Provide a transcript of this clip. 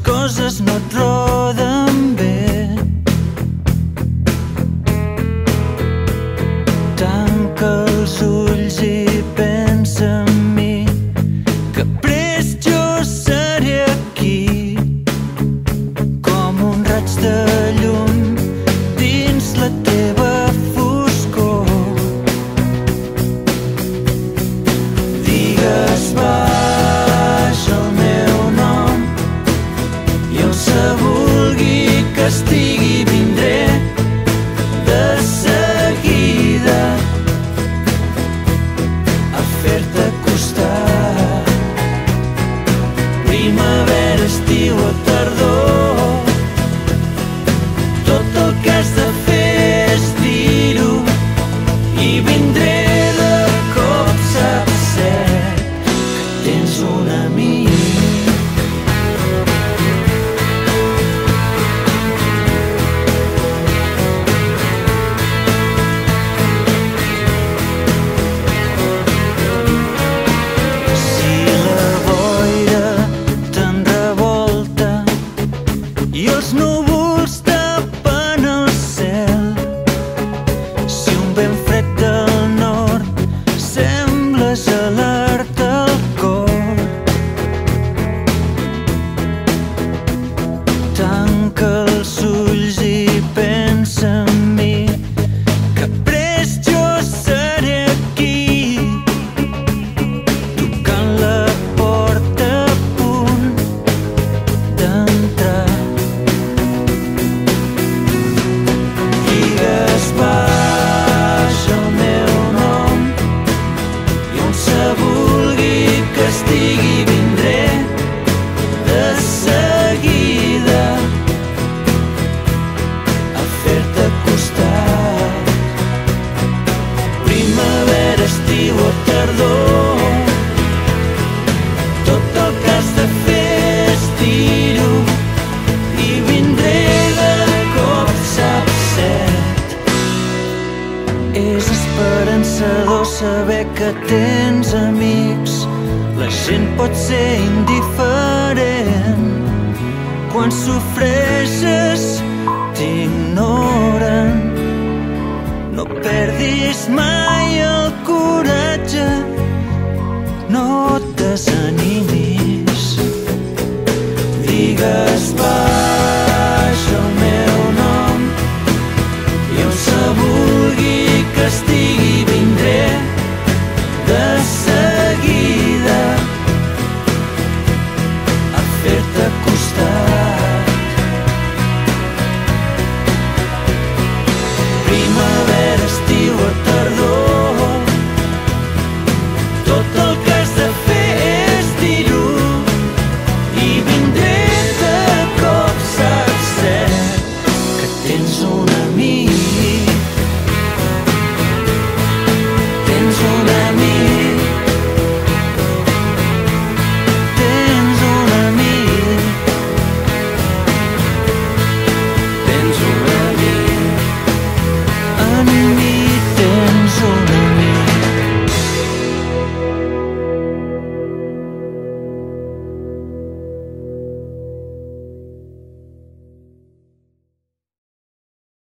coses no et roden bé. Tanca els ulls i pensa en mi, que prest jo seré aquí, com un raig de llum dins la teva foscor. Digues baix el meu nom i on se vulgui que estigui vindré de seguida a fer-te costat. Primavera, estiu o tardor, tot el que has de fer és dir-ho i vindré de cop. Saps cert que tens un amic. Si la boira te'n revolta i els núvols tapen el cel, si un vent fred del nord sembla gelar-te el cor, tanca els ulls i pensa en mi, que prest jo seré aquí, tocant la porta a punt d'entrar. Digues baix el meu nom i on se vulgui que estigui vindré de seguida a fer-te costat. Primavera, estiu o tardor, tot el que has de fer és dir-ho i vindré de cop. Saps cert, és esperançador saber que tens amics. La gent pot ser indiferent, quan sofreixes t'ignoren. No perdis mai el coratge, no et desanimis. Digues va